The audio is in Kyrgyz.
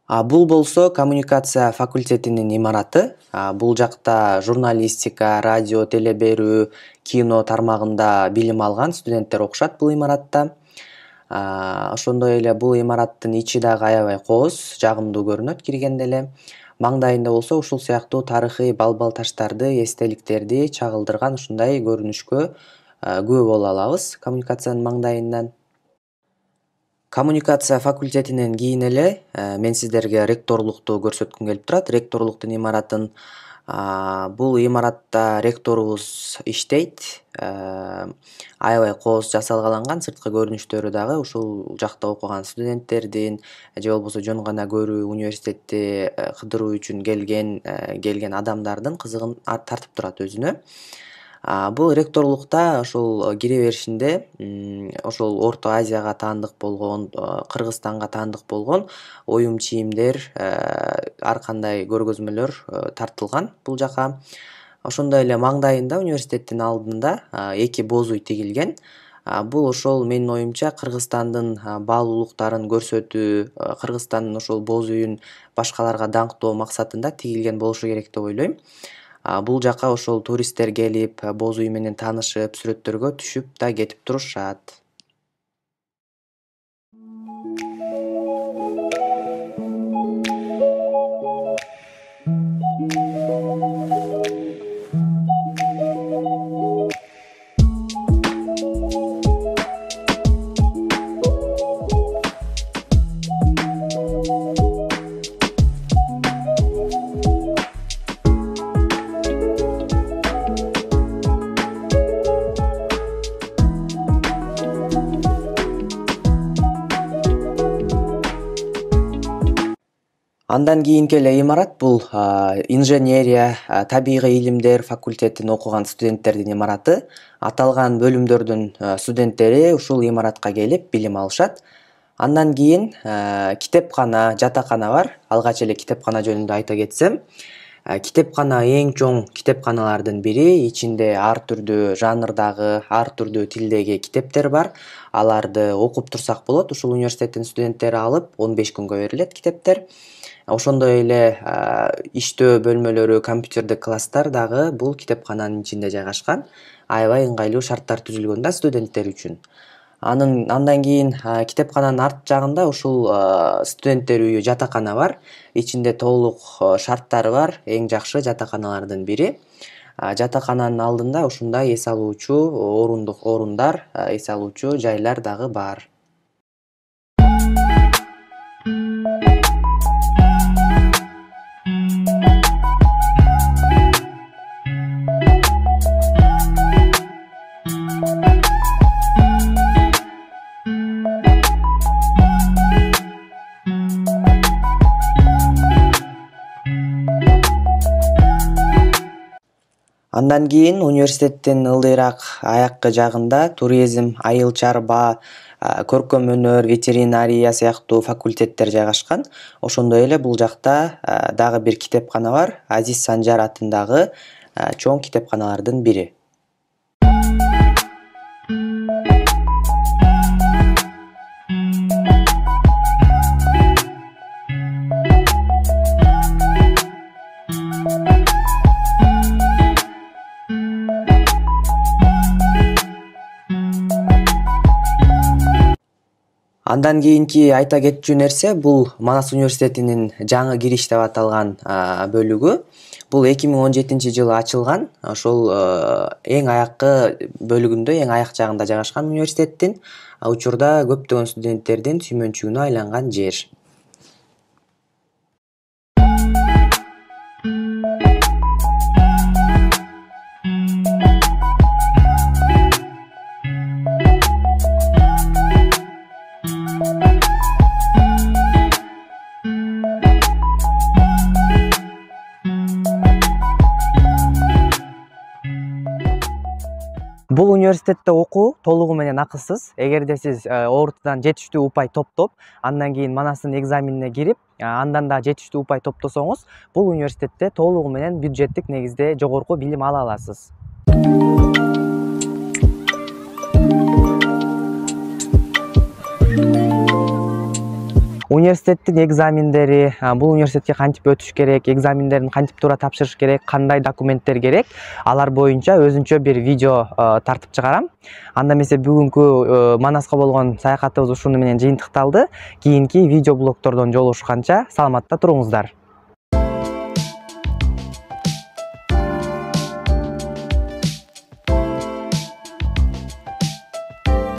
Бул болсо коммуникация факультетинин имараты. Бул жакта журналистика, радио, теле берүү, кино тармагында билим алган студенттер окушат бул имаратта. Ошондой эле бул имараттын ичи дагы аябай кооз, жагымдуу көрүнөт киргенде эле. Маңдайында болсо ушул сыяктуу тарыхый балбал таштарды, эстеликтерди чагылдырган ушундай көрүнүшкө күбө боло алабыз коммуникациянын маңдайынан. Коммуникация факультетинен кийин эле мен сиздерге ректорлукту көрсөткүм келип турат. Ректорлуктун имаратын бул имаратта ректорубуз иштейт. Аябай кооз жасалгаланган, сырткы көрүнүштөрү дагы ушул жакта окуган студенттердин же болбосо жөн гана көрүү, университетти кыдыруу үчүн келген адамдардын кызыгын тартып турат өзүнө. Бул ректорлукта ошол кире беришинде ошол Орто Азияга таандык болгон, Кыргызстанга таандык болгон оюм чийимдер, ар кандай көргөзмөлөр тартылган бул жака. Ошондой эле маңдайында университеттин алдында 2 боз үй тигилген. Бул ошол менин оюмча Кыргызстандын баалуулуктарын көрсөтүү, Кыргызстандын ошол боз үйүн башкаларга даңктоо максатында тигилген болушу керек деп ойлойм. Бул жака ошол туристтер келип, боз үй менен таанышып, сүрөттөргө түшүп да кетип турушат. Андан кийинки эле имарат бул инженерия, табигый илимдер факультетин окуган студенттердин имараты. Аталган бөлүмдөрдүн студенттери ушул имаратка келип билим алышат. Андан кийин китепкана, жатакана бар. Алгач эле китепкана жөнүндө айта кетсем, китепкана эң чоң китепканалардын бири. Ичинде ар түрдүү жанрдагы, ар түрдүү тилдеги китептер бар. Аларды окуп турсак болот. Ушул университеттин студенттери алып 15 күнгө берилет китептер. Ошондой эле иштөө бөлмөлөрү, компьютердик класстар дагы бул китепкананын ичинде жайгашкан. Аябай ыңгайлуу шарттар түзүлгөн да студенттер үчүн. Андан кийин китепкананын арт жагында ушул студенттер үйү жатакана бар. Ичинде толук шарттары бар, эң жакшы жатаканалардын бири. Жатакананын алдында ушундай эс алуучу орундар, эс алуучу жайлар дагы бар. Андан кийин университеттин ылдыйраак аяккы жагында туризм, айыл чарба, көркөм өнөр, ветеринария сыяктуу факультеттер жайгашкан. Ошондой эле бул жакта дагы бир китепкана бар. Азиз Санжар атындагы чоң китепканалардын бири. Андан кийинки айта кетчү нерсе бул Манас университетинин жаңы кириш деп аталган бөлүгү. Бул 2017-жылы ачылган. Ошол эң аяккы бөлүгүндө, эң аяк жагында жайгашкан университеттин. Учурда көптөгөн студенттердин сүймөнчүгүнө айланган жер. Бул университетте окуу толугу менен акысыз. Эгерде сиз ортодан жетиштүү упай топтоп, андан кийин Манастын экзаменине кирип, андан да жетиштүү упай топтосоңуз, бул университетте толугу менен бюджеттик негизде жогорку билим ала аласыз. университеттин экзамендери, бул университетке кантип өтүш керек, экзамендерин кантип туура тапшырыш керек, кандай документтер керек, алар боюнча өзүнчө бир видео тартып чыгарам. Анда эмесе бүгүнкү Манаска болгон саякатыбыз ушуну менен жыйынтыкталды. Кийинки видео блогтордон жолугушканча саламатта туруңуздар.